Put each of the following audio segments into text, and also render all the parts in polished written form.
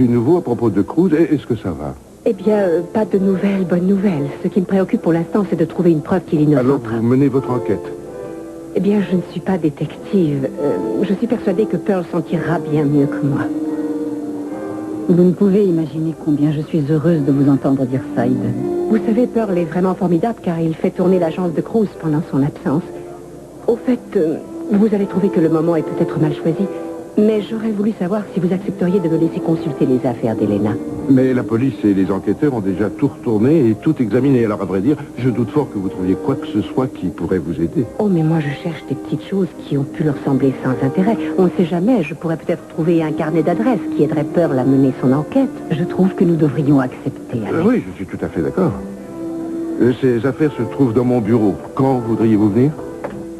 Du nouveau à propos de Cruz, est-ce que ça va? Eh bien, pas de nouvelles, bonnes nouvelles. Ce qui me préoccupe pour l'instant, c'est de trouver une preuve qu'il innocentera. Alors vous menez votre enquête? Eh bien, je ne suis pas détective. Je suis persuadée que Pearl s'en tirera bien mieux que moi. Vous ne pouvez imaginer combien je suis heureuse de vous entendre dire ça, Eden. Vous savez, Pearl est vraiment formidable car il fait tourner l'agence de Cruz pendant son absence. Au fait, vous allez trouver que le moment est peut-être mal choisi, mais j'aurais voulu savoir si vous accepteriez de me laisser consulter les affaires d'Elena. Mais la police et les enquêteurs ont déjà tout retourné et tout examiné. Alors à vrai dire, je doute fort que vous trouviez quoi que ce soit qui pourrait vous aider. Oh, mais moi je cherche des petites choses qui ont pu leur sembler sans intérêt. On ne sait jamais, je pourrais peut-être trouver un carnet d'adresses qui aiderait Pearl à mener son enquête. Je trouve que nous devrions accepter, Alex. Oui, je suis tout à fait d'accord. Ces affaires se trouvent dans mon bureau. Quand voudriez-vous venir?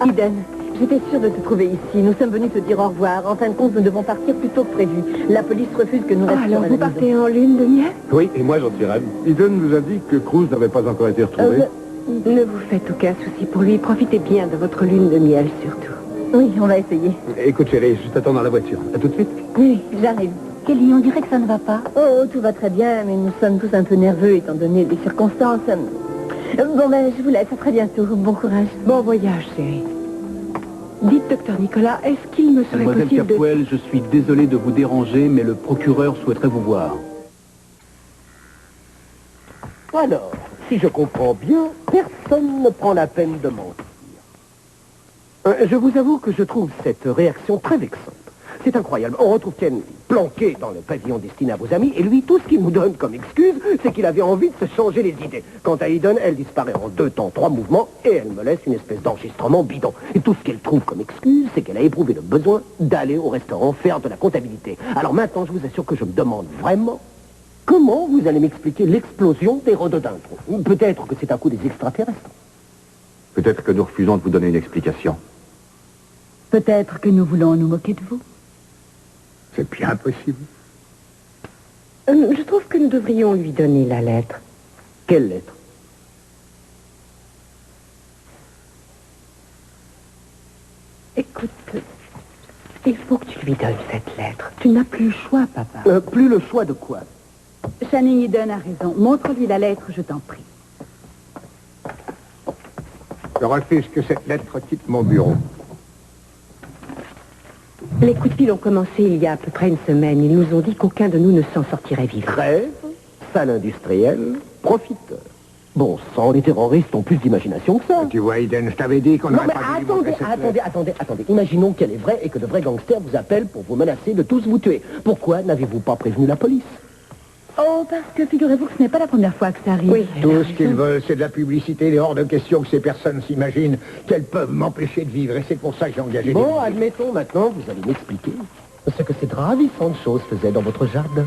Eden, j'étais sûre de te trouver ici. Nous sommes venus te dire au revoir. En fin de compte, nous devons partir plus tôt que prévu. La police refuse que nous restions Alors à la vous maison. partez en lune de miel? Oui, et moi j'en suis ravi. Eden nous a dit que Cruz n'avait pas encore été retrouvé. Ne vous faites aucun souci pour lui. Profitez bien de votre lune de miel, surtout. Oui, on va essayer. Écoute chérie, je t'attends dans la voiture. À tout de suite. Oui, j'arrive. Kelly, on dirait que ça ne va pas. Oh, tout va très bien, mais nous sommes tous un peu nerveux étant donné les circonstances. Bon, ben, je vous laisse. À très bientôt. Bon courage. Bon voyage, chérie. Dites, docteur Nicolas, est-ce qu'il me serait Mademoiselle possible de... Capwell, je suis désolé de vous déranger, mais le procureur souhaiterait vous voir. Alors, si je comprends bien, personne ne prend la peine de mentir. Je vous avoue que je trouve cette réaction très vexante. C'est incroyable. On retrouve Ken planqué dans le pavillon destiné à vos amis, et lui, tout ce qu'il nous donne comme excuse, c'est qu'il avait envie de se changer les idées. Quant à Eden, elle disparaît en 2 temps, 3 mouvements, et elle me laisse une espèce d'enregistrement bidon. Et tout ce qu'elle trouve comme excuse, c'est qu'elle a éprouvé le besoin d'aller au restaurant faire de la comptabilité. Alors maintenant, je vous assure que je me demande vraiment comment vous allez m'expliquer l'explosion des rhododendrons. Peut-être que c'est à coup des extraterrestres. Peut-être que nous refusons de vous donner une explication. Peut-être que nous voulons nous moquer de vous. C'est bien possible. Je trouve que nous devrions lui donner la lettre. Quelle lettre? Écoute, il faut que tu lui donnes cette lettre. Tu n'as plus le choix, papa. Plus le choix de quoi? Channing Eden a raison. Montre-lui la lettre, je t'en prie. Je refuse que cette lettre quitte mon bureau. Les coups de fil ont commencé il y a à peu près une semaine. Ils nous ont dit qu'aucun de nous ne s'en sortirait vivant. Trêve, salle industrielle, profiteur. Bon sang, les terroristes ont plus d'imagination que ça. Tu vois, Eden, je t'avais dit qu'on Non n'aurait mais pas dû lui montrer cette lettre. attendez. Imaginons qu'elle est vraie et que de vrais gangsters vous appellent pour vous menacer de tous vous tuer. Pourquoi n'avez-vous pas prévenu la police? Oh, parce que figurez-vous que ce n'est pas la première fois que ça arrive. Oui. Tout ce qu'ils veulent, c'est de la publicité. Il est hors de question que ces personnes s'imaginent qu'elles peuvent m'empêcher de vivre. Et c'est pour ça que j'ai engagé des... Bon, admettons maintenant, vous allez m'expliquer ce que cette ravissante chose faisait dans votre jardin.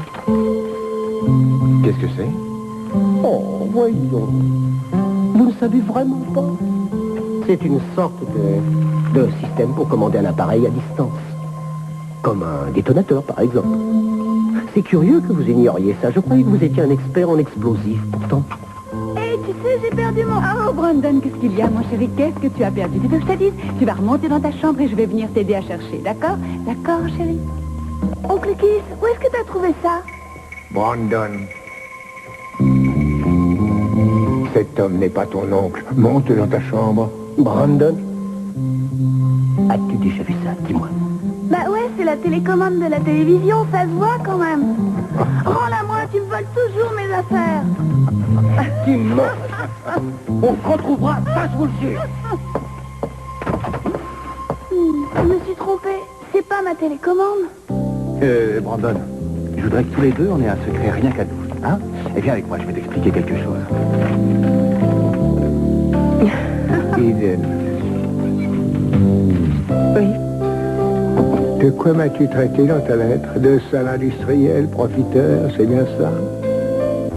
Qu'est-ce que c'est? Oh, voyons. Vous ne savez vraiment pas? C'est une sorte de système pour commander un appareil à distance. Comme un détonateur, par exemple. C'est curieux que vous ignoriez ça. Je croyais que vous étiez un expert en explosifs, pourtant. Hé, tu sais, j'ai perdu mon... Oh, Brandon, qu'est-ce qu'il y a, mon chéri? Qu'est-ce que tu as perdu? Tu veux que je te dise? Tu vas remonter dans ta chambre et je vais venir t'aider à chercher, d'accord? D'accord, chéri? Oncle Kiss, où est-ce que tu as trouvé ça? Brandon. Cet homme n'est pas ton oncle. Monte dans ta chambre. Brandon, as-tu déjà vu ça? Dis-moi. Bah ouais, c'est la télécommande de la télévision, ça se voit quand même. Rends-la-moi, tu me voles toujours mes affaires. Tu mens. On se retrouvera, ça je vous le jure. Je me suis trompée, c'est pas ma télécommande. Brandon, je voudrais que tous les deux, on ait un secret rien qu'à nous. Hein? Et viens avec moi, je vais t'expliquer quelque chose. Eden. Oui. De quoi m'as-tu traité dans ta lettre? De sale industriel, profiteur, c'est bien ça?